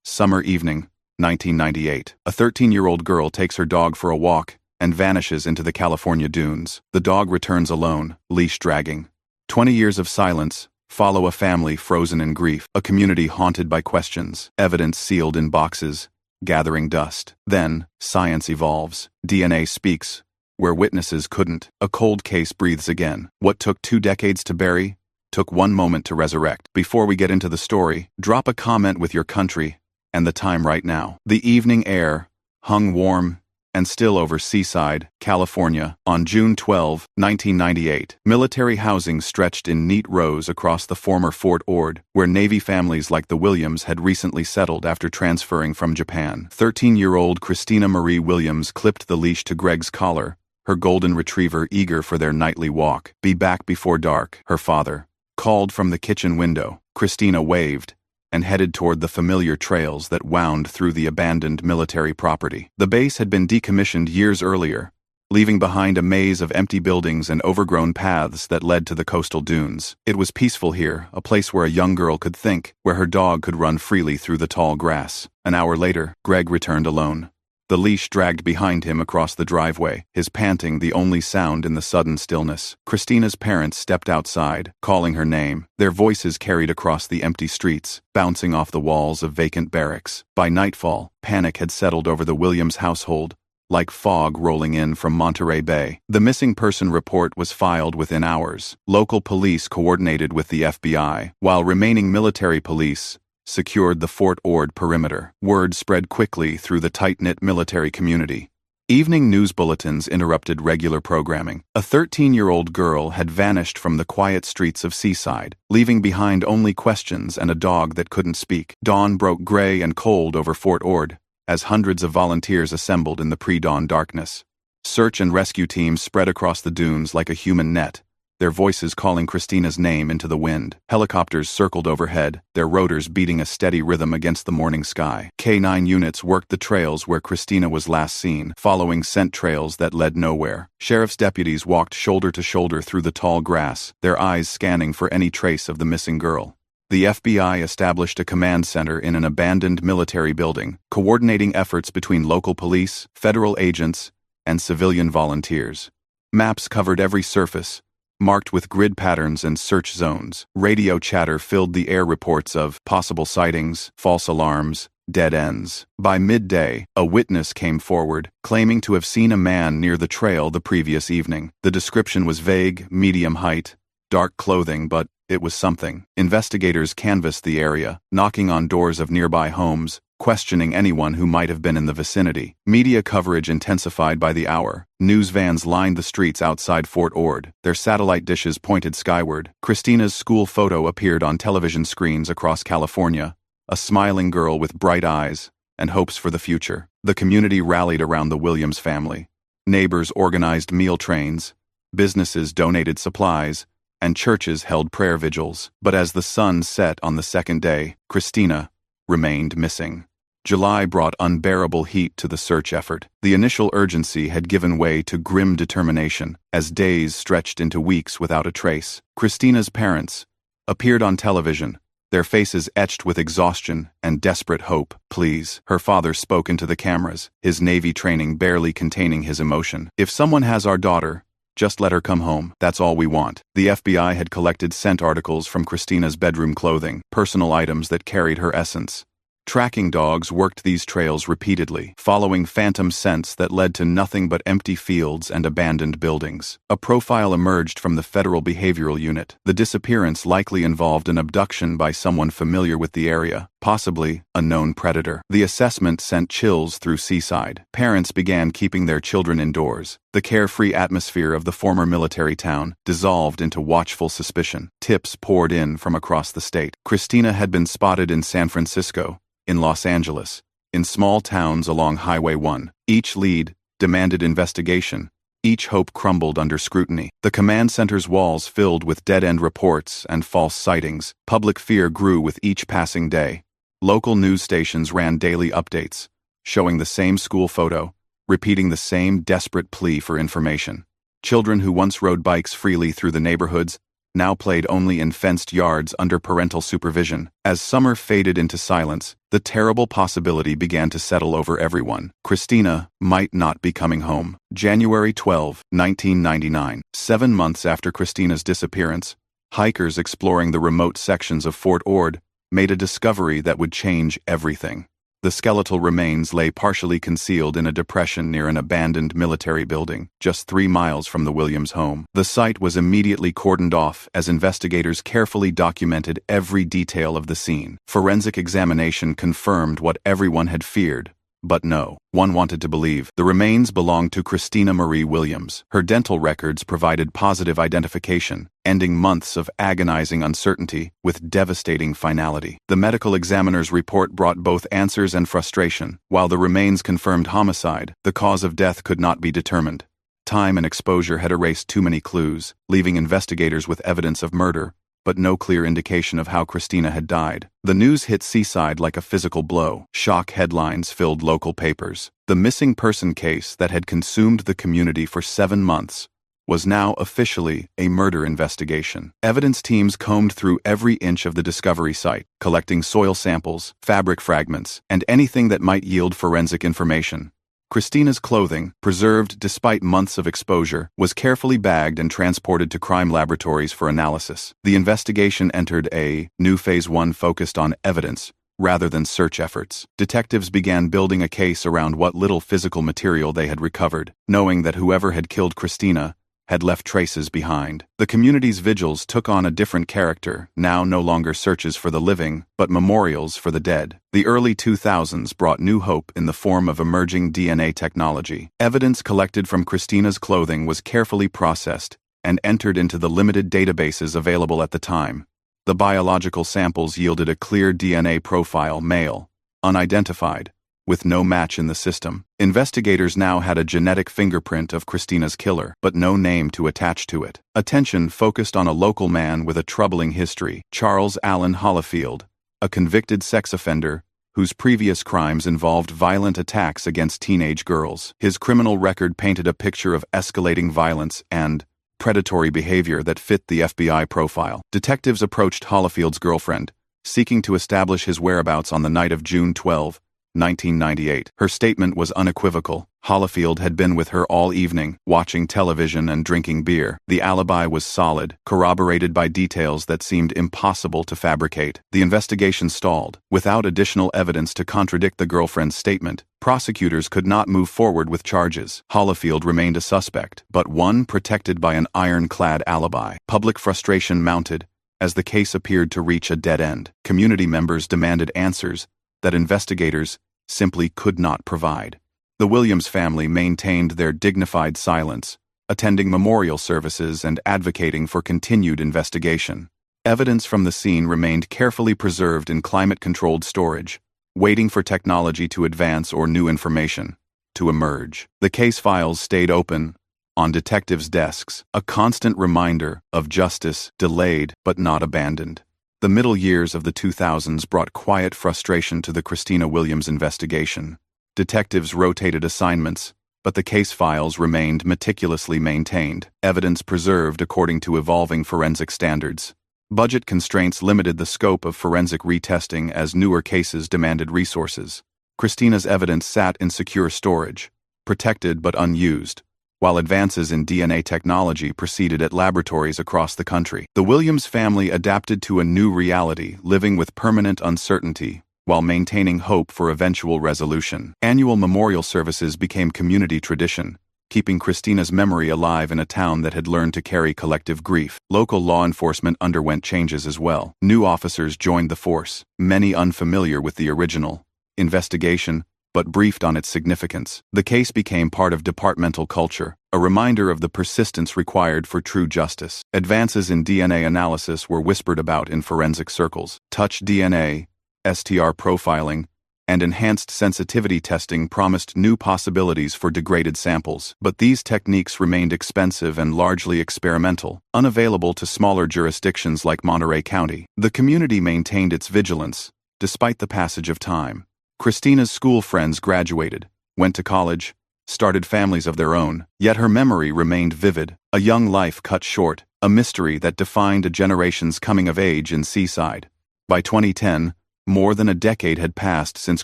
Summer evening, 1998. A 13-year-old girl takes her dog for a walk and vanishes into the California dunes. The dog returns alone, leash dragging. 20 years of silence follow a family frozen in grief, a community haunted by questions, evidence sealed in boxes, gathering dust. Then, science evolves. DNA speaks where witnesses couldn't. A cold case breathes again. What took 2 decades to bury took 1 moment to resurrect. Before we get into the story, drop a comment with your country and the time right now. The evening air hung warm and still over Seaside, California, on June 12, 1998. Military housing stretched in neat rows across the former Fort Ord, where Navy families like the Williams had recently settled after transferring from Japan. 13-year-old Christina Marie Williams clipped the leash to Greg's collar, her golden retriever eager for their nightly walk. "Be back before dark," her father called from the kitchen window. Christina waved and headed toward the familiar trails that wound through the abandoned military property. The base had been decommissioned years earlier, leaving behind a maze of empty buildings and overgrown paths that led to the coastal dunes. It was peaceful here, a place where a young girl could think, where her dog could run freely through the tall grass. An hour later, Greg returned alone. The leash dragged behind him across the driveway, his panting the only sound in the sudden stillness. Christina's parents stepped outside, calling her name, their voices carried across the empty streets, bouncing off the walls of vacant barracks. By nightfall, panic had settled over the Williams household, like fog rolling in from Monterey Bay. The missing person report was filed within hours. Local police coordinated with the FBI, while remaining military police secured the Fort Ord perimeter. Word spread quickly through the tight-knit military community. Evening news bulletins interrupted regular programming. A 13-year-old girl had vanished from the quiet streets of Seaside, leaving behind only questions and a dog that couldn't speak. Dawn broke gray and cold over Fort Ord, as hundreds of volunteers assembled in the pre-dawn darkness. Search and rescue teams spread across the dunes like a human net, their voices calling Christina's name into the wind. Helicopters circled overhead, their rotors beating a steady rhythm against the morning sky. K-9 units worked the trails where Christina was last seen, following scent trails that led nowhere. Sheriff's deputies walked shoulder to shoulder through the tall grass, their eyes scanning for any trace of the missing girl. The FBI established a command center in an abandoned military building, coordinating efforts between local police, federal agents, and civilian volunteers. Maps covered every surface, marked with grid patterns and search zones. Radio chatter filled the air, reports of possible sightings, false alarms, dead ends. By midday, a witness came forward, claiming to have seen a man near the trail the previous evening. The description was vague, medium height, dark clothing, but it was something. Investigators canvassed the area, knocking on doors of nearby homes, questioning anyone who might have been in the vicinity. Media coverage intensified by the hour. News vans lined the streets outside Fort Ord, their satellite dishes pointed skyward. Christina's school photo appeared on television screens across California, a smiling girl with bright eyes and hopes for the future. The community rallied around the Williams family. Neighbors organized meal trains, businesses donated supplies, and churches held prayer vigils. But as the sun set on the second day, Christina remained missing. July brought unbearable heat to the search effort. The initial urgency had given way to grim determination as days stretched into weeks without a trace. Christina's parents appeared on television, their faces etched with exhaustion and desperate hope. "Please," her father spoke into the cameras, his Navy training barely containing his emotion. "If someone has our daughter, just let her come home. That's all we want." The FBI had collected scent articles from Christina's bedroom clothing, personal items that carried her essence. Tracking dogs worked these trails repeatedly, following phantom scents that led to nothing but empty fields and abandoned buildings. A profile emerged from the Federal Behavioral Unit. The disappearance likely involved an abduction by someone familiar with the area, possibly a known predator. The assessment sent chills through Seaside. Parents began keeping their children indoors. The carefree atmosphere of the former military town dissolved into watchful suspicion. Tips poured in from across the state. Christina had been spotted in San Francisco, in Los Angeles, in small towns along Highway 1. Each lead demanded investigation. Each hope crumbled under scrutiny. The command center's walls filled with dead-end reports and false sightings. Public fear grew with each passing day. Local news stations ran daily updates, showing the same school photo, repeating the same desperate plea for information. Children who once rode bikes freely through the neighborhoods now played only in fenced yards under parental supervision. As summer faded into silence, the terrible possibility began to settle over everyone. Christina might not be coming home. January 12, 1999. 7 months after Christina's disappearance, hikers exploring the remote sections of Fort Ord made a discovery that would change everything. The skeletal remains lay partially concealed in a depression near an abandoned military building, just 3 miles from the Williams home. The site was immediately cordoned off as investigators carefully documented every detail of the scene. Forensic examination confirmed what everyone had feared. But no one wanted to believe. The remains belonged to Christina Marie Williams. Her dental records provided positive identification, ending months of agonizing uncertainty with devastating finality. The medical examiner's report brought both answers and frustration. While the remains confirmed homicide, the cause of death could not be determined. Time and exposure had erased too many clues, leaving investigators with evidence of murder, but no clear indication of how Christina had died. The news hit Seaside like a physical blow. Shock headlines filled local papers. The missing person case that had consumed the community for 7 months was now officially a murder investigation. Evidence teams combed through every inch of the discovery site, collecting soil samples, fabric fragments, and anything that might yield forensic information. Christina's clothing, preserved despite months of exposure, was carefully bagged and transported to crime laboratories for analysis. The investigation entered a new phase 1 focused on evidence rather than search efforts. Detectives began building a case around what little physical material they had recovered, knowing that whoever had killed Christina had left traces behind. The community's vigils took on a different character, now no longer searches for the living, but memorials for the dead. The early 2000s brought new hope in the form of emerging DNA technology. Evidence collected from Christina's clothing was carefully processed and entered into the limited databases available at the time. The biological samples yielded a clear DNA profile, male, unidentified, with no match in the system. Investigators now had a genetic fingerprint of Christina's killer, but no name to attach to it. Attention focused on a local man with a troubling history, Charles Allen Holifield, a convicted sex offender whose previous crimes involved violent attacks against teenage girls. His criminal record painted a picture of escalating violence and predatory behavior that fit the FBI profile. Detectives approached Holifield's girlfriend, seeking to establish his whereabouts on the night of June 12, 1998. Her statement was unequivocal. Holifield had been with her all evening, watching television and drinking beer. The alibi was solid, corroborated by details that seemed impossible to fabricate. The investigation stalled. Without additional evidence to contradict the girlfriend's statement, prosecutors could not move forward with charges. Holifield remained a suspect, but one protected by an ironclad alibi. Public frustration mounted as the case appeared to reach a dead end. Community members demanded answers that investigators simply could not provide. The Williams family maintained their dignified silence, attending memorial services and advocating for continued investigation. Evidence from the scene remained carefully preserved in climate-controlled storage, waiting for technology to advance or new information to emerge. The case files stayed open on detectives' desks, a constant reminder of justice delayed but not abandoned. The middle years of the 2000s brought quiet frustration to the Christina Williams investigation. Detectives rotated assignments, but the case files remained meticulously maintained, evidence preserved according to evolving forensic standards. Budget constraints limited the scope of forensic retesting as newer cases demanded resources. Christina's evidence sat in secure storage, protected but unused, while advances in DNA technology proceeded at laboratories across the country. The Williams family adapted to a new reality, living with permanent uncertainty, while maintaining hope for eventual resolution. Annual memorial services became community tradition, keeping Christina's memory alive in a town that had learned to carry collective grief. Local law enforcement underwent changes as well. New officers joined the force, many unfamiliar with the original investigation, but briefed on its significance. The case became part of departmental culture, a reminder of the persistence required for true justice. Advances in DNA analysis were whispered about in forensic circles. Touch DNA, STR profiling, and enhanced sensitivity testing promised new possibilities for degraded samples, but these techniques remained expensive and largely experimental, unavailable to smaller jurisdictions like Monterey County. The community maintained its vigilance, despite the passage of time. Christina's school friends graduated, went to college, started families of their own, yet her memory remained vivid, a young life cut short a mystery that defined a generation's coming of age in Seaside. By 2010, more than a decade had passed since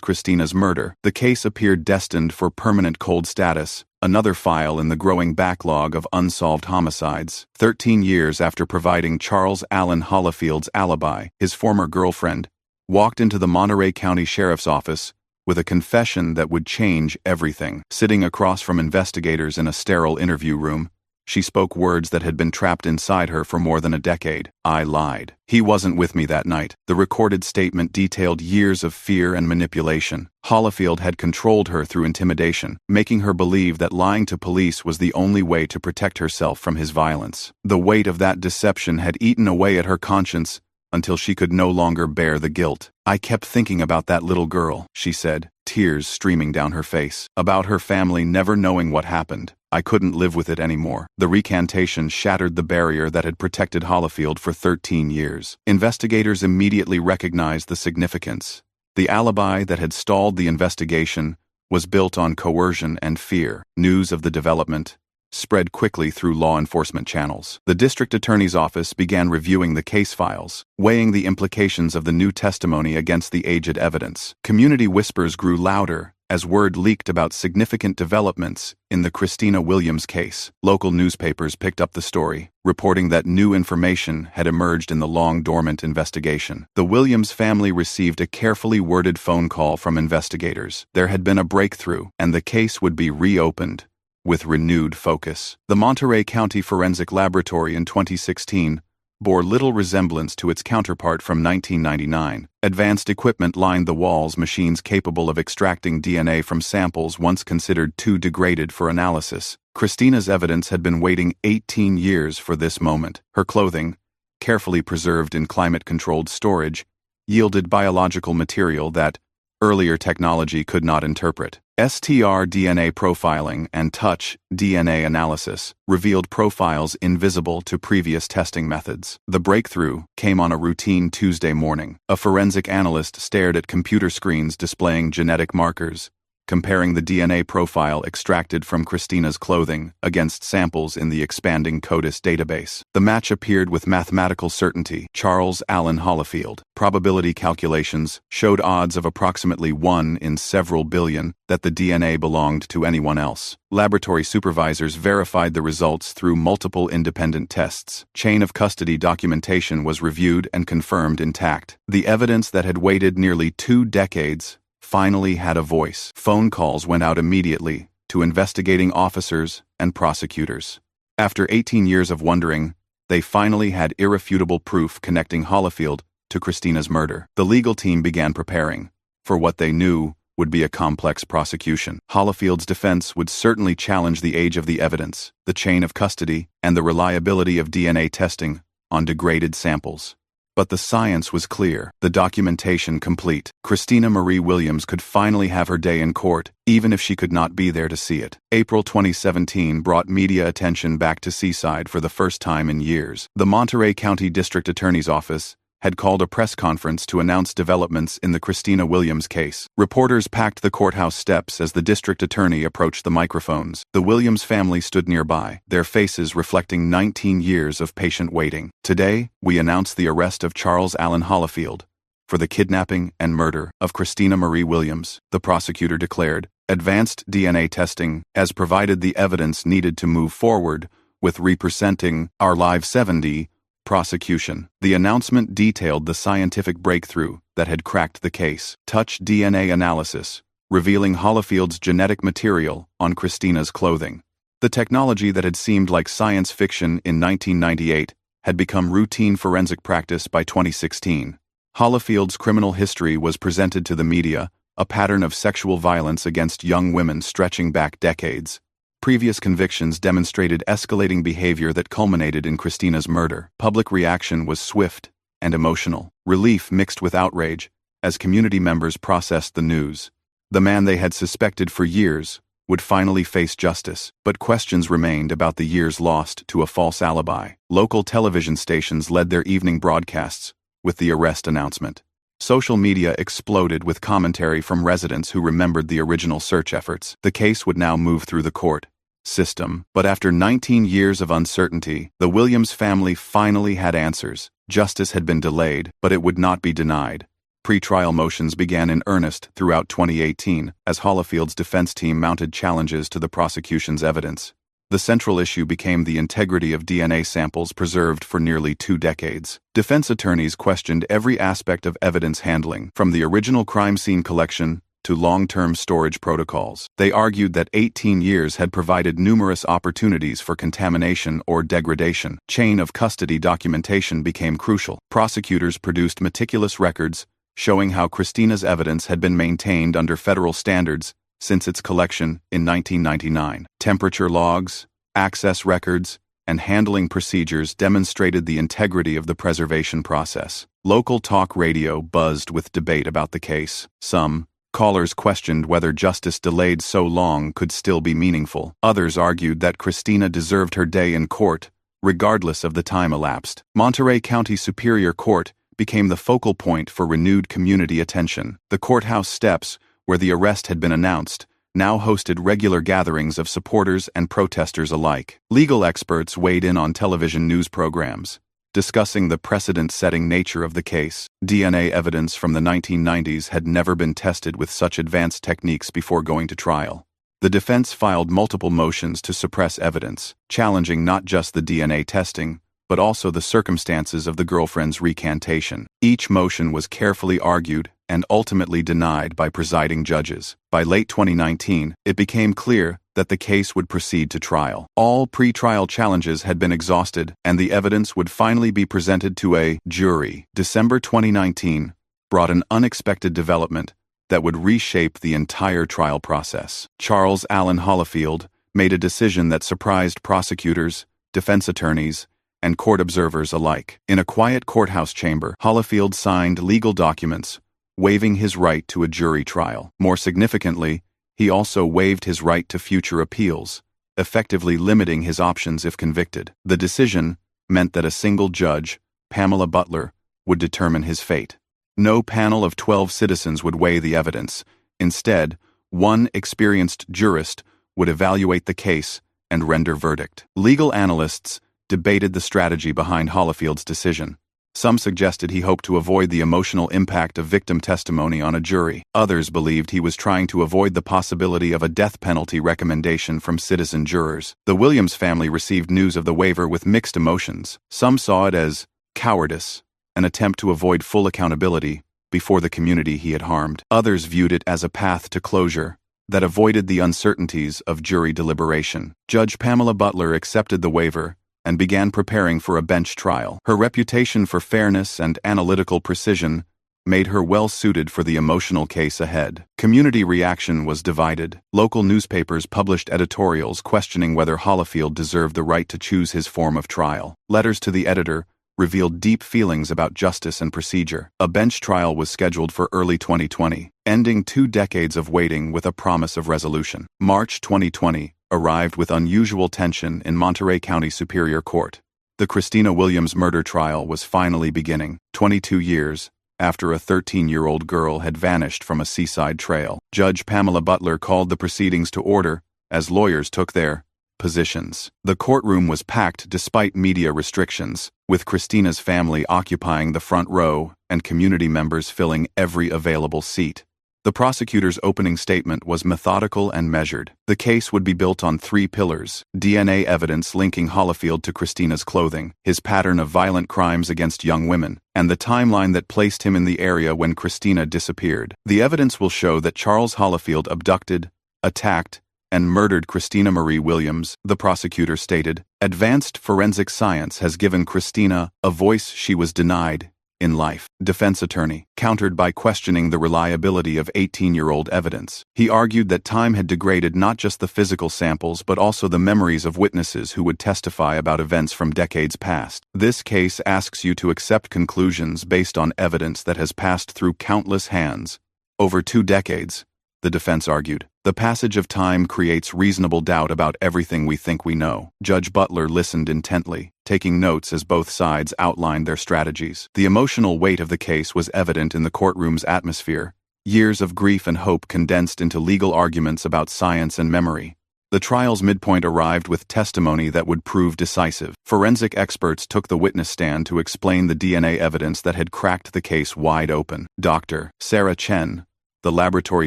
Christina's murder. The case appeared destined for permanent cold status, another file in the growing backlog of unsolved homicides. 13 years after providing Charles Allen Hollifield's alibi, his former girlfriend walked into the Monterey County Sheriff's Office with a confession that would change everything. Sitting across from investigators in a sterile interview room, she spoke words that had been trapped inside her for more than a decade. "I lied. He wasn't with me that night." The recorded statement detailed years of fear and manipulation. Hollifield had controlled her through intimidation, making her believe that lying to police was the only way to protect herself from his violence. The weight of that deception had eaten away at her conscience until she could no longer bear the guilt. "I kept thinking about that little girl," she said, tears streaming down her face. "About her family never knowing what happened. I couldn't live with it anymore." The recantation shattered the barrier that had protected Hollifield for 13 years. Investigators immediately recognized the significance. The alibi that had stalled the investigation was built on coercion and fear. News of the development spread quickly through law enforcement channels. The district attorney's office began reviewing the case files, weighing the implications of the new testimony against the aged evidence. Community whispers grew louder as word leaked about significant developments in the Christina Williams case. Local newspapers picked up the story, reporting that new information had emerged in the long-dormant investigation. The Williams family received a carefully worded phone call from investigators. There had been a breakthrough, and the case would be reopened with renewed focus. The Monterey County Forensic Laboratory in 2016 bore little resemblance to its counterpart from 1999. Advanced equipment lined the walls, machines capable of extracting DNA from samples once considered too degraded for analysis. Christina's evidence had been waiting 18 years for this moment. Her clothing, carefully preserved in climate-controlled storage, yielded biological material that earlier technology could not interpret. STR-DNA profiling and touch DNA analysis revealed profiles invisible to previous testing methods. The breakthrough came on a routine Tuesday morning. A forensic analyst stared at computer screens displaying genetic markers, comparing the DNA profile extracted from Christina's clothing against samples in the expanding CODIS database. The match appeared with mathematical certainty: Charles Allen Hollifield. Probability calculations showed odds of approximately 1 in several billion that the DNA belonged to anyone else. Laboratory supervisors verified the results through multiple independent tests. Chain of custody documentation was reviewed and confirmed intact. The evidence that had waited nearly 2 decades finally had a voice. Phone calls went out immediately to investigating officers and prosecutors. After 18 years of wondering, they finally had irrefutable proof connecting Hollifield to Christina's murder. The legal team began preparing for what they knew would be a complex prosecution. Hollifield's defense would certainly challenge the age of the evidence, the chain of custody, and the reliability of DNA testing on degraded samples. But the science was clear, the documentation complete. Christina Marie Williams could finally have her day in court, even if she could not be there to see it. April 2017 brought media attention back to Seaside for the first time in years. The Monterey County District Attorney's Office had called a press conference to announce developments in the Christina Williams case. Reporters packed the courthouse steps as the district attorney approached the microphones. The Williams family stood nearby, their faces reflecting 19 years of patient waiting. "Today, we announce the arrest of Charles Allen Hollifield for the kidnapping and murder of Christina Marie Williams," the prosecutor declared. "Advanced DNA testing has provided the evidence needed to move forward with representing our Live 70 prosecution." The announcement detailed the scientific breakthrough that had cracked the case: touch DNA analysis, revealing Hollifield's genetic material on Christina's clothing. The technology that had seemed like science fiction in 1998 had become routine forensic practice by 2016. Hollifield's criminal history was presented to the media, a pattern of sexual violence against young women stretching back decades. Previous convictions demonstrated escalating behavior that culminated in Christina's murder. Public reaction was swift and emotional. Relief mixed with outrage as community members processed the news. The man they had suspected for years would finally face justice, but questions remained about the years lost to a false alibi. Local television stations led their evening broadcasts with the arrest announcement. Social media exploded with commentary from residents who remembered the original search efforts. The case would now move through the court, system. But after 19 years of uncertainty, the Williams family finally had answers. Justice had been delayed, but it would not be denied. Pre-trial motions began in earnest throughout 2018 as Hollifield's defense team mounted challenges to the prosecution's evidence. The central issue became the integrity of DNA samples preserved for nearly 2 decades. Defense attorneys questioned every aspect of evidence handling, from the original crime scene collection to long-term storage protocols. They argued that 18 years had provided numerous opportunities for contamination or degradation. Chain of custody documentation became crucial. Prosecutors produced meticulous records showing how Christina's evidence had been maintained under federal standards since its collection in 1999. Temperature logs, access records, and handling procedures demonstrated the integrity of the preservation process. Local talk radio buzzed with debate about the case. Some callers questioned whether justice delayed so long could still be meaningful. Others argued that Christina deserved her day in court, regardless of the time elapsed. Monterey County Superior Court became the focal point for renewed community attention. The courthouse steps, where the arrest had been announced, now hosted regular gatherings of supporters and protesters alike. Legal experts weighed in on television news programs, discussing the precedent-setting nature of the case. DNA evidence from the 1990s had never been tested with such advanced techniques before going to trial. The defense filed multiple motions to suppress evidence, challenging not just the DNA testing, but also the circumstances of the girlfriend's recantation. Each motion was carefully argued and ultimately denied by presiding judges. By late 2019, it became clear that the case would proceed to trial. All pre-trial challenges had been exhausted, and the evidence would finally be presented to a jury. December 2019 brought an unexpected development that would reshape the entire trial process. Charles Allen Hollifield made a decision that surprised prosecutors, defense attorneys, and court observers alike. In a quiet courthouse chamber, Hollifield signed legal documents, waiving his right to a jury trial. More significantly, he also waived his right to future appeals, effectively limiting his options if convicted. The decision meant that a single judge, Pamela Butler, would determine his fate. No panel of 12 citizens would weigh the evidence. Instead, one experienced jurist would evaluate the case and render verdict. Legal analysts debated the strategy behind Hollifield's decision. Some suggested he hoped to avoid the emotional impact of victim testimony on a jury. Others believed he was trying to avoid the possibility of a death penalty recommendation from citizen jurors. The Williams family received news of the waiver with mixed emotions. Some saw it as cowardice, an attempt to avoid full accountability before the community he had harmed. Others viewed it as a path to closure that avoided the uncertainties of jury deliberation. Judge Pamela Butler accepted the waiver and began preparing for a bench trial. Her reputation for fairness and analytical precision made her well-suited for the emotional case ahead. Community reaction was divided. Local newspapers published editorials questioning whether Hollifield deserved the right to choose his form of trial. Letters to the editor revealed deep feelings about justice and procedure. A bench trial was scheduled for early 2020, ending 2 decades of waiting with a promise of resolution. March 2020 arrived with unusual tension in Monterey County Superior Court. The Christina Williams murder trial was finally beginning, 22 years after a 13-year-old girl had vanished from a seaside trail. Judge Pamela Butler called the proceedings to order as lawyers took their positions. The courtroom was packed despite media restrictions, with Christina's family occupying the front row and community members filling every available seat. The prosecutor's opening statement was methodical and measured. The case would be built on 3 pillars: DNA evidence linking Hollifield to Christina's clothing, his pattern of violent crimes against young women, and the timeline that placed him in the area when Christina disappeared. The evidence will show that Charles Hollifield abducted, attacked, and murdered Christina Marie Williams, the prosecutor stated. Advanced forensic science has given Christina a voice she was denied in life. Defense attorney countered by questioning the reliability of 18-year-old evidence. He argued that time had degraded not just the physical samples but also the memories of witnesses who would testify about events from decades past. This case asks you to accept conclusions based on evidence that has passed through countless hands over 2 decades, the defense argued. The passage of time creates reasonable doubt about everything we think we know. Judge Butler listened intently, taking notes as both sides outlined their strategies. The emotional weight of the case was evident in the courtroom's atmosphere. Years of grief and hope condensed into legal arguments about science and memory. The trial's midpoint arrived with testimony that would prove decisive. Forensic experts took the witness stand to explain the DNA evidence that had cracked the case wide open. Dr. Sarah Chen, the laboratory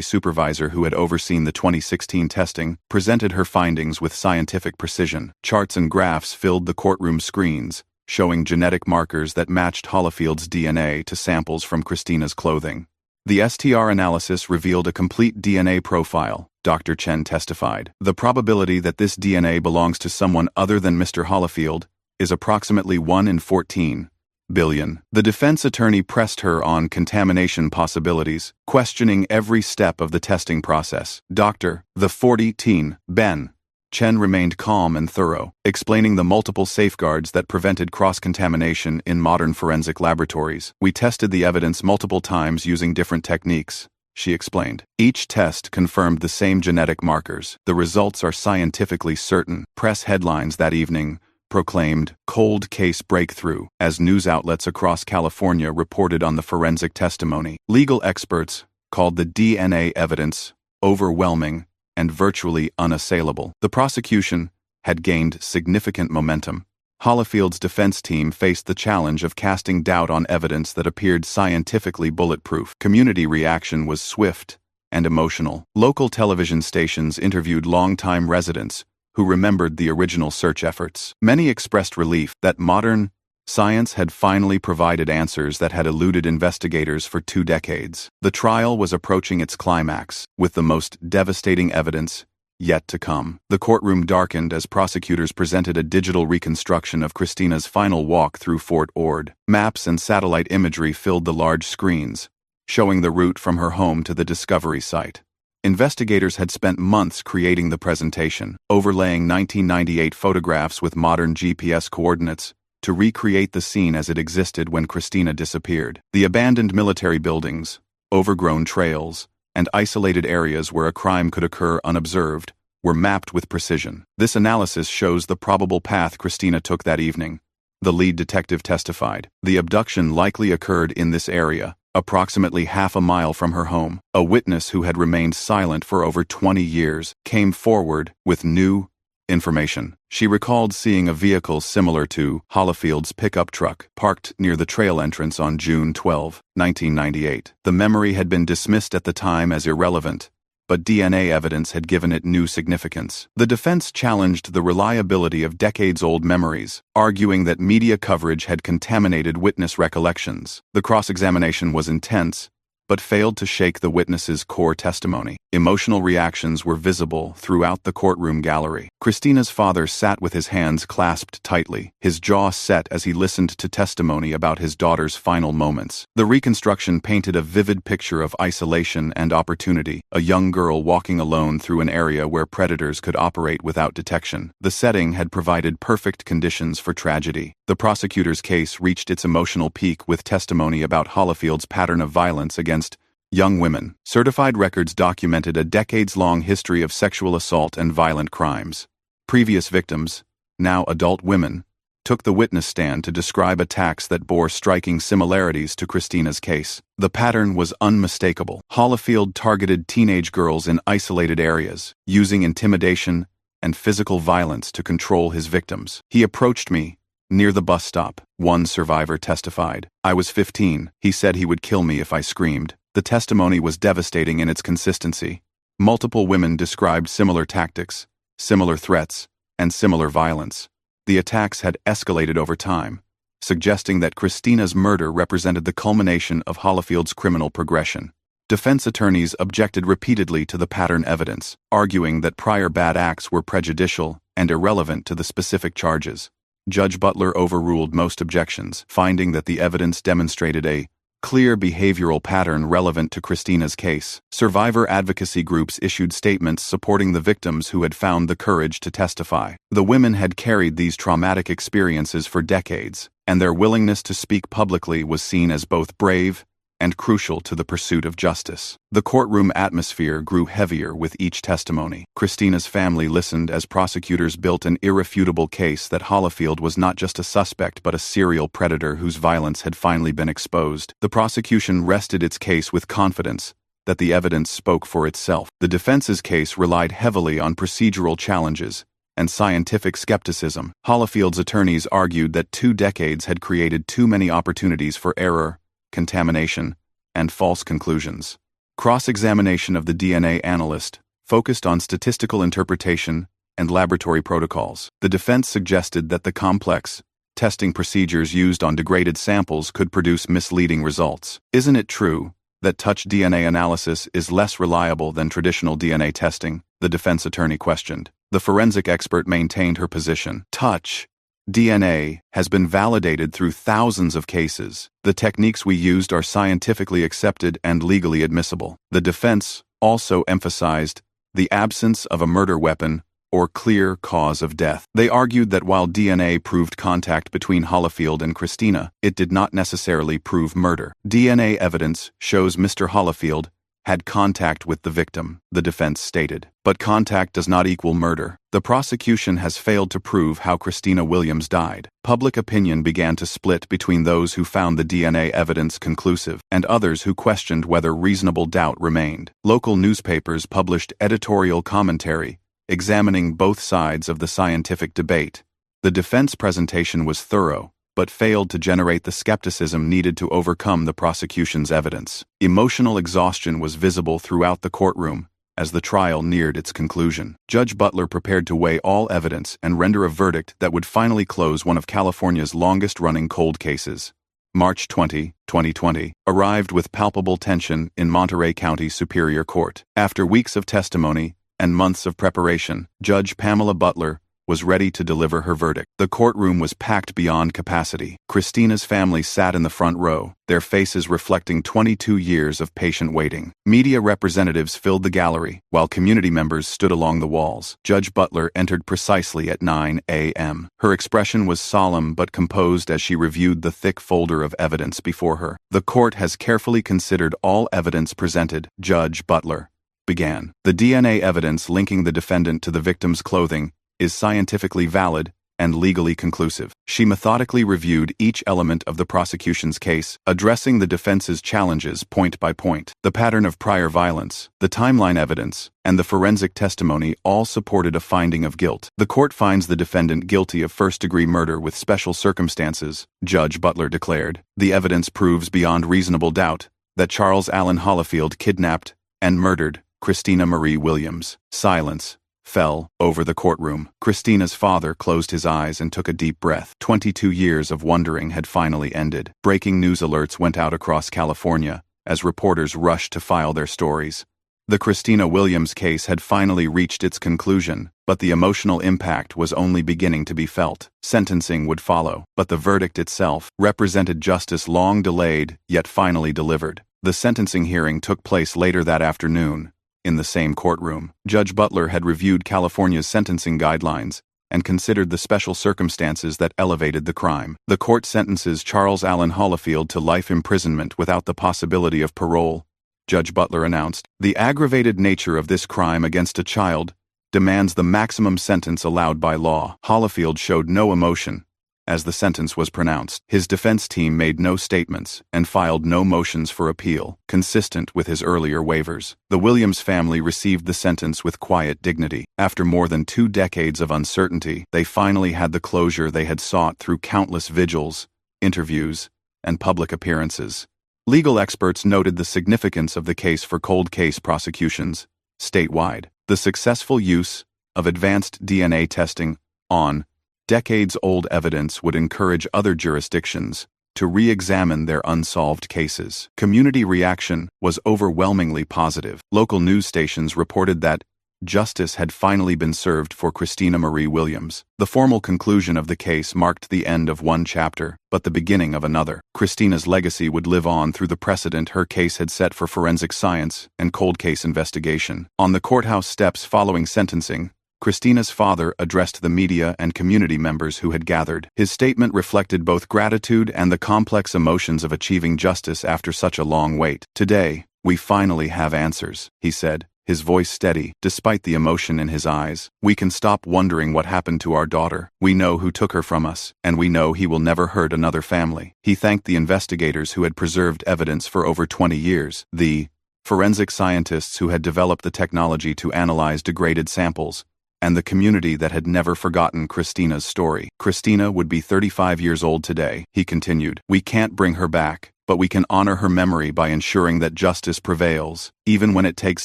supervisor who had overseen the 2016 testing, presented her findings with scientific precision. Charts and graphs filled the courtroom screens, showing genetic markers that matched Hollifield's DNA to samples from Christina's clothing. The STR analysis revealed a complete DNA profile, Dr. Chen testified. The probability that this DNA belongs to someone other than Mr. Hollifield is approximately 1 in 14 billion. The defense attorney pressed her on contamination possibilities, questioning every step of the testing process. Dr. The 40-teen, Ben Chen remained calm and thorough, explaining the multiple safeguards that prevented cross-contamination in modern forensic laboratories. We tested the evidence multiple times using different techniques, she explained. Each test confirmed the same genetic markers. The results are scientifically certain. Press headlines that evening proclaimed "cold case breakthrough" as news outlets across California reported on the forensic testimony. Legal experts called the DNA evidence overwhelming and virtually unassailable. The prosecution had gained significant momentum. Hollifield's defense team faced the challenge of casting doubt on evidence that appeared scientifically bulletproof. Community reaction was swift and emotional. Local television stations interviewed longtime residents who remembered the original search efforts. Many expressed relief that modern science had finally provided answers that had eluded investigators for 2 decades. The trial was approaching its climax, with the most devastating evidence yet to come. The courtroom darkened as prosecutors presented a digital reconstruction of Christina's final walk through Fort Ord. Maps and satellite imagery filled the large screens, showing the route from her home to the discovery site. Investigators had spent months creating the presentation, overlaying 1998 photographs with modern GPS coordinates to recreate the scene as it existed when Christina disappeared. The abandoned military buildings, overgrown trails, and isolated areas where a crime could occur unobserved were mapped with precision. This analysis shows the probable path Christina took that evening, the lead detective testified. The abduction likely occurred in this area, approximately half a mile from her home. A witness who had remained silent for over 20 years came forward with new information. She recalled seeing a vehicle similar to Hollifield's pickup truck parked near the trail entrance on June 12, 1998. The memory had been dismissed at the time as irrelevant, but DNA evidence had given it new significance. The defense challenged the reliability of decades-old memories, arguing that media coverage had contaminated witness recollections. The cross-examination was intense, but failed to shake the witness's core testimony. Emotional reactions were visible throughout the courtroom gallery. Christina's father sat with his hands clasped tightly, his jaw set as he listened to testimony about his daughter's final moments. The reconstruction painted a vivid picture of isolation and opportunity, a young girl walking alone through an area where predators could operate without detection. The setting had provided perfect conditions for tragedy. The prosecutor's case reached its emotional peak with testimony about Hollifield's pattern of violence against young women. Certified records documented a decades-long history of sexual assault and violent crimes. Previous victims, now adult women, took the witness stand to describe attacks that bore striking similarities to Christina's case. The pattern was unmistakable. Hollifield targeted teenage girls in isolated areas, using intimidation and physical violence to control his victims. "He approached me near the bus stop," one survivor testified. "I was 15. He said he would kill me if I screamed." The testimony was devastating in its consistency. Multiple women described similar tactics, similar threats, and similar violence. The attacks had escalated over time, suggesting that Christina's murder represented the culmination of Hollifield's criminal progression. Defense attorneys objected repeatedly to the pattern evidence, arguing that prior bad acts were prejudicial and irrelevant to the specific charges. Judge Butler overruled most objections, finding that the evidence demonstrated a clear behavioral pattern relevant to Christina's case. Survivor advocacy groups issued statements supporting the victims who had found the courage to testify. The women had carried these traumatic experiences for decades, and their willingness to speak publicly was seen as both brave and crucial to the pursuit of justice. The courtroom atmosphere grew heavier with each testimony. Christina's family listened as prosecutors built an irrefutable case that Hollifield was not just a suspect but a serial predator whose violence had finally been exposed. The prosecution rested its case with confidence that the evidence spoke for itself. The defense's case relied heavily on procedural challenges and scientific skepticism. Hollifield's attorneys argued that 2 decades had created too many opportunities for error, contamination, and false conclusions. Cross-examination of the DNA analyst focused on statistical interpretation and laboratory protocols. The defense suggested that the complex testing procedures used on degraded samples could produce misleading results. Isn't it true that touch DNA analysis is less reliable than traditional DNA testing? The defense attorney questioned. The forensic expert maintained her position. Touch DNA has been validated through thousands of cases. The techniques we used are scientifically accepted and legally admissible. The defense also emphasized the absence of a murder weapon or clear cause of death. They argued that while DNA proved contact between Hollifield and Christina, it did not necessarily prove murder. DNA evidence shows Mr. Hollifield had contact with the victim, the defense stated. But contact does not equal murder. The prosecution has failed to prove how Christina Williams died. Public opinion began to split between those who found the DNA evidence conclusive and others who questioned whether reasonable doubt remained. Local newspapers published editorial commentary examining both sides of the scientific debate. The defense presentation was thorough, but failed to generate the skepticism needed to overcome the prosecution's evidence. Emotional exhaustion was visible throughout the courtroom as the trial neared its conclusion. Judge Butler prepared to weigh all evidence and render a verdict that would finally close one of California's longest-running cold cases. March 20, 2020, arrived with palpable tension in Monterey County Superior Court. After weeks of testimony and months of preparation, Judge Pamela Butler was ready to deliver her verdict. The courtroom was packed beyond capacity. Christina's family sat in the front row, their faces reflecting 22 years of patient waiting. Media representatives filled the gallery, while community members stood along the walls. Judge Butler entered precisely at 9 a.m. Her expression was solemn but composed as she reviewed the thick folder of evidence before her. The court has carefully considered all evidence presented, Judge Butler began. The DNA evidence linking the defendant to the victim's clothing is scientifically valid and legally conclusive. She methodically reviewed each element of the prosecution's case, addressing the defense's challenges point by point. The pattern of prior violence, the timeline evidence, and the forensic testimony all supported a finding of guilt. The court finds the defendant guilty of first-degree murder with special circumstances, Judge Butler declared. The evidence proves beyond reasonable doubt that Charles Allen Hollifield kidnapped and murdered Christina Marie Williams. Silence fell over the courtroom. Christina's father closed his eyes and took a deep breath. 22 years of wondering had finally ended. Breaking news alerts went out across California as reporters rushed to file their stories. The Christina Williams case had finally reached its conclusion, but the emotional impact was only beginning to be felt. Sentencing would follow, but the verdict itself represented justice long delayed, yet finally delivered. The sentencing hearing took place later that afternoon. In the same courtroom, Judge Butler had reviewed California's sentencing guidelines and considered the special circumstances that elevated the crime. The court sentences Charles Allen Hollifield to life imprisonment without the possibility of parole, Judge Butler announced. The aggravated nature of this crime against a child demands the maximum sentence allowed by law. Hollifield showed no emotion as the sentence was pronounced. His defense team made no statements and filed no motions for appeal, consistent with his earlier waivers. The Williams family received the sentence with quiet dignity. After more than 2 decades of uncertainty, they finally had the closure they had sought through countless vigils, interviews, and public appearances. Legal experts noted the significance of the case for cold case prosecutions statewide. The successful use of advanced DNA testing on decades-old evidence would encourage other jurisdictions to re-examine their unsolved cases. Community reaction was overwhelmingly positive. Local news stations reported that justice had finally been served for Christina Marie Williams. The formal conclusion of the case marked the end of one chapter, but the beginning of another. Christina's legacy would live on through the precedent her case had set for forensic science and cold case investigation. On the courthouse steps following sentencing, Christina's father addressed the media and community members who had gathered. His statement reflected both gratitude and the complex emotions of achieving justice after such a long wait. "Today, we finally have answers," he said, his voice steady, despite the emotion in his eyes. "We can stop wondering what happened to our daughter. We know who took her from us, and we know he will never hurt another family." He thanked the investigators who had preserved evidence for over 20 years. The forensic scientists who had developed the technology to analyze degraded samples, and the community that had never forgotten Christina's story. Christina would be 35 years old today, he continued. We can't bring her back, but we can honor her memory by ensuring that justice prevails, even when it takes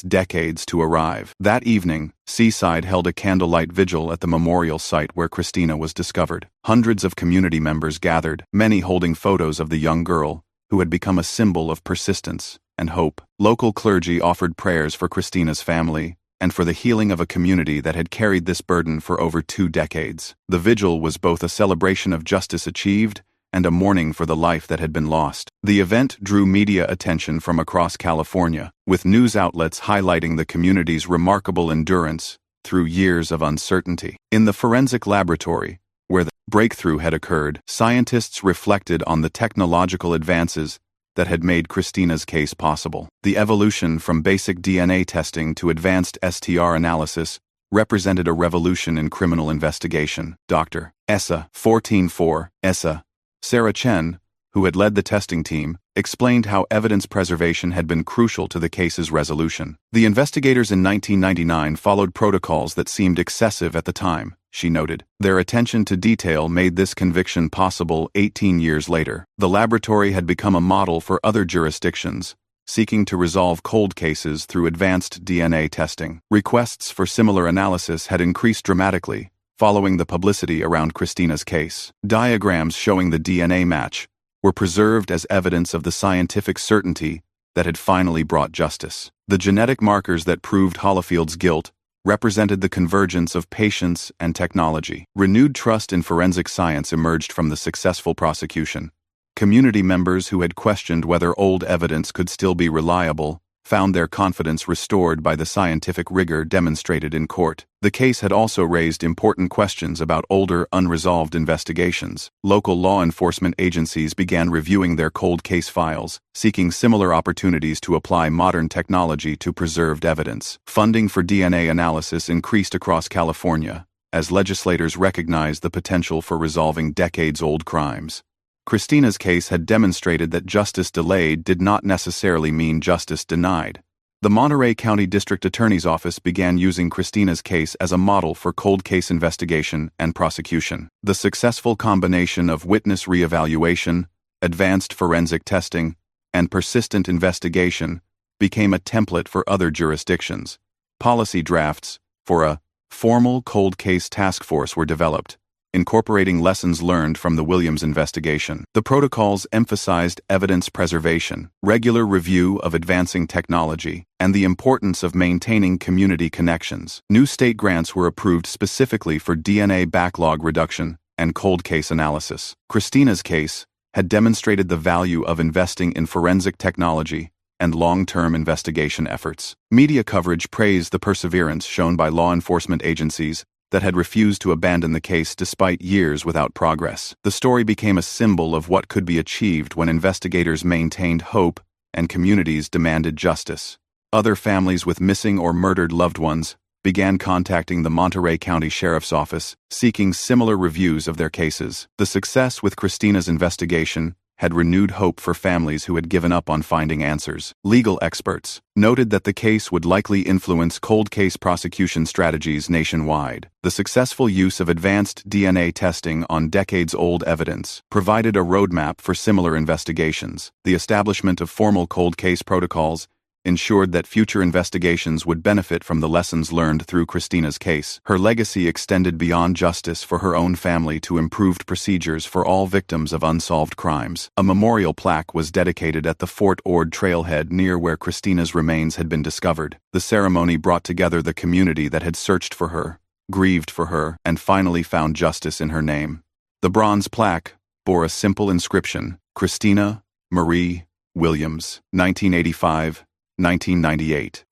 decades to arrive. That evening, Seaside held a candlelight vigil at the memorial site where Christina was discovered. Hundreds of community members gathered, many holding photos of the young girl, who had become a symbol of persistence and hope. Local clergy offered prayers for Christina's family, and for the healing of a community that had carried this burden for over 2 decades. The vigil was both a celebration of justice achieved and a mourning for the life that had been lost. The event drew media attention from across California, with news outlets highlighting the community's remarkable endurance through years of uncertainty. In the forensic laboratory, where the breakthrough had occurred, scientists reflected on the technological advances that had made Christina's case possible. The evolution from basic DNA testing to advanced STR analysis represented a revolution in criminal investigation. Dr. Essa 14-4 Essa Sarah Chen, who had led the testing team, explained how evidence preservation had been crucial to the case's resolution. The investigators in 1999 followed protocols that seemed excessive at the time, she noted. Their attention to detail made this conviction possible 18 years later. The laboratory had become a model for other jurisdictions, seeking to resolve cold cases through advanced DNA testing. Requests for similar analysis had increased dramatically, following the publicity around Christina's case. Diagrams showing the DNA match were preserved as evidence of the scientific certainty that had finally brought justice. The genetic markers that proved Hollifield's guilt represented the convergence of patience and technology. Renewed trust in forensic science emerged from the successful prosecution. Community members who had questioned whether old evidence could still be reliable found their confidence restored by the scientific rigor demonstrated in court. The case had also raised important questions about older, unresolved investigations. Local law enforcement agencies began reviewing their cold case files, seeking similar opportunities to apply modern technology to preserved evidence. Funding for DNA analysis increased across California, as legislators recognized the potential for resolving decades-old crimes. Christina's case had demonstrated that justice delayed did not necessarily mean justice denied. The Monterey County District Attorney's Office began using Christina's case as a model for cold case investigation and prosecution. The successful combination of witness reevaluation, advanced forensic testing, and persistent investigation became a template for other jurisdictions. Policy drafts for a formal cold case task force were developed, incorporating lessons learned from the Williams investigation. The protocols emphasized evidence preservation, regular review of advancing technology, and the importance of maintaining community connections. New state grants were approved specifically for DNA backlog reduction and cold case analysis. Christina's case had demonstrated the value of investing in forensic technology and long-term investigation efforts. Media coverage praised the perseverance shown by law enforcement agencies that had refused to abandon the case despite years without progress. The story became a symbol of what could be achieved when investigators maintained hope and communities demanded justice. Other families with missing or murdered loved ones began contacting the Monterey County Sheriff's Office, seeking similar reviews of their cases. The success with Christina's investigation had renewed hope for families who had given up on finding answers. Legal experts noted that the case would likely influence cold case prosecution strategies nationwide. The successful use of advanced DNA testing on decades-old evidence provided a roadmap for similar investigations. The establishment of formal cold case protocols ensured that future investigations would benefit from the lessons learned through Christina's case. Her legacy extended beyond justice for her own family to improved procedures for all victims of unsolved crimes. A memorial plaque was dedicated at the Fort Ord trailhead near where Christina's remains had been discovered. The ceremony brought together the community that had searched for her, grieved for her, and finally found justice in her name. The bronze plaque bore a simple inscription: Christina Marie Williams, 1985-1998,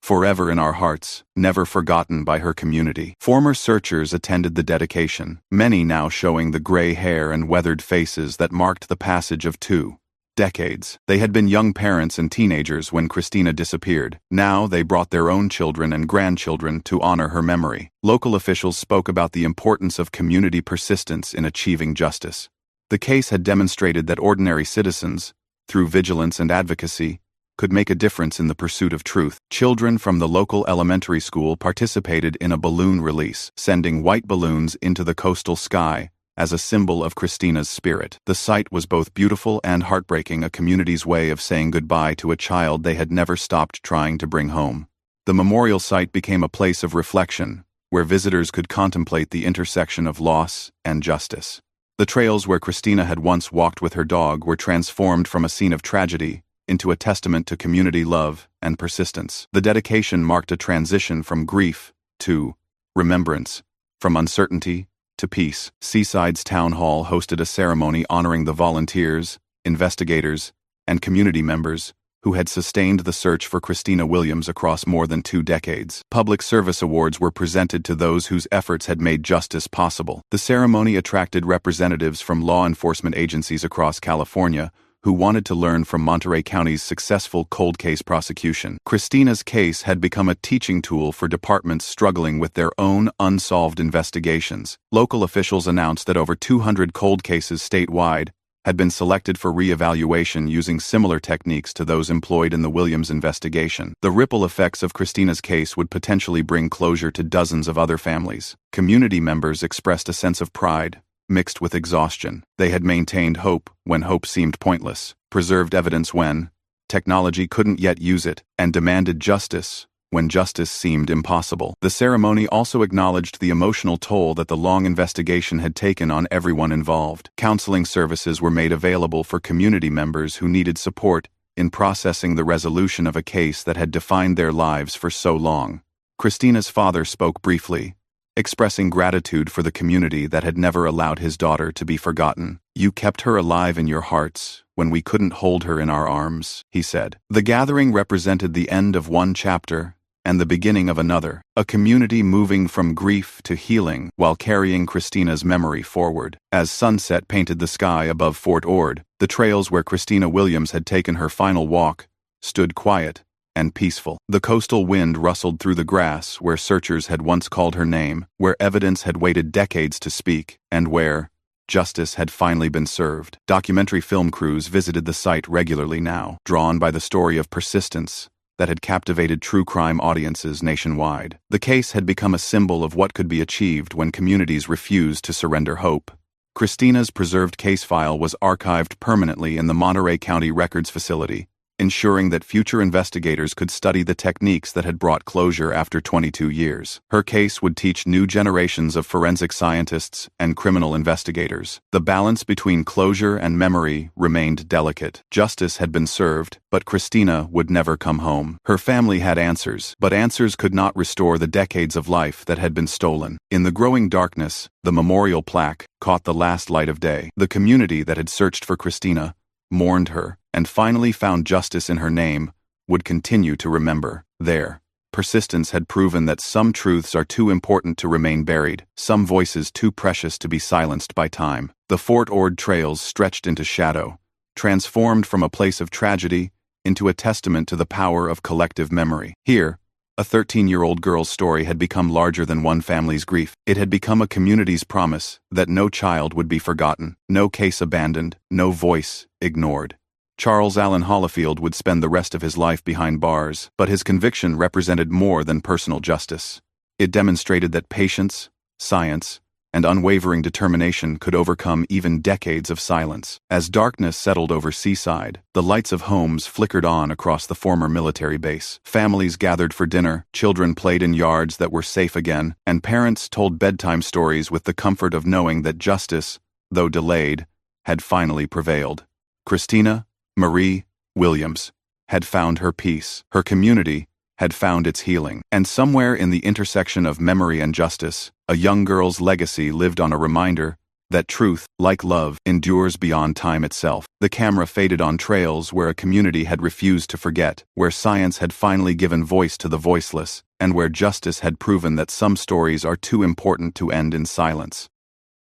forever in our hearts, never forgotten by her community. Former searchers attended the dedication, many now showing the gray hair and weathered faces that marked the passage of 2 decades. They had been young parents and teenagers when Christina disappeared. Now they brought their own children and grandchildren to honor her memory. Local officials spoke about the importance of community persistence in achieving justice. The case had demonstrated that ordinary citizens, through vigilance and advocacy, could make a difference in the pursuit of truth. Children from the local elementary school participated in a balloon release, sending white balloons into the coastal sky as a symbol of Christina's spirit. The sight was both beautiful and heartbreaking, a community's way of saying goodbye to a child they had never stopped trying to bring home. The memorial site became a place of reflection, where visitors could contemplate the intersection of loss and justice. The trails where Christina had once walked with her dog were transformed from a scene of tragedy into a testament to community love and persistence. The dedication marked a transition from grief to remembrance, from uncertainty to peace. Seaside's town hall hosted a ceremony honoring the volunteers, investigators, and community members who had sustained the search for Christina Williams across more than 2 decades. Public service awards were presented to those whose efforts had made justice possible. The ceremony attracted representatives from law enforcement agencies across California who wanted to learn from Monterey County's successful cold case prosecution. Christina's case had become a teaching tool for departments struggling with their own unsolved investigations. Local officials announced that over 200 cold cases statewide had been selected for re-evaluation using similar techniques to those employed in the Williams investigation. The ripple effects of Christina's case would potentially bring closure to dozens of other families. Community members expressed a sense of pride, mixed with exhaustion. They had maintained hope when hope seemed pointless, preserved evidence when technology couldn't yet use it, and demanded justice when justice seemed impossible. The ceremony also acknowledged the emotional toll that the long investigation had taken on everyone involved. Counseling services were made available for community members who needed support in processing the resolution of a case that had defined their lives for so long. Christina's father spoke briefly, expressing gratitude for the community that had never allowed his daughter to be forgotten. "You kept her alive in your hearts when we couldn't hold her in our arms," he said. The gathering represented the end of one chapter and the beginning of another, a community moving from grief to healing while carrying Christina's memory forward. As sunset painted the sky above Fort Ord, the trails where Christina Williams had taken her final walk stood quiet and peaceful. The coastal wind rustled through the grass where searchers had once called her name, where evidence had waited decades to speak, and where justice had finally been served. Documentary film crews visited the site regularly now, drawn by the story of persistence that had captivated true crime audiences nationwide. The case had become a symbol of what could be achieved when communities refused to surrender hope. Christina's preserved case file was archived permanently in the Monterey County Records Facility, ensuring that future investigators could study the techniques that had brought closure after 22 years. Her case would teach new generations of forensic scientists and criminal investigators. The balance between closure and memory remained delicate. Justice had been served, but Christina would never come home. Her family had answers, but answers could not restore the decades of life that had been stolen. In the growing darkness, the memorial plaque caught the last light of day. The community that had searched for Christina, mourned her, and finally found justice in her name, would continue to remember. Their persistence had proven that some truths are too important to remain buried, some voices too precious to be silenced by time. The Fort Ord trails stretched into shadow, transformed from a place of tragedy into a testament to the power of collective memory. Here, a 13-year-old girl's story had become larger than one family's grief. It had become a community's promise that no child would be forgotten, no case abandoned, no voice ignored. Charles Allen Hollifield would spend the rest of his life behind bars, but his conviction represented more than personal justice. It demonstrated that patience, science, and unwavering determination could overcome even decades of silence. As darkness settled over Seaside, the lights of homes flickered on across the former military base. Families gathered for dinner, children played in yards that were safe again, and parents told bedtime stories with the comfort of knowing that justice, though delayed, had finally prevailed. Christina Marie Williams had found her peace. Her community had found its healing. And somewhere in the intersection of memory and justice, a young girl's legacy lived on a reminder that truth, like love, endures beyond time itself. The camera faded on trails where a community had refused to forget, where science had finally given voice to the voiceless, and where justice had proven that some stories are too important to end in silence.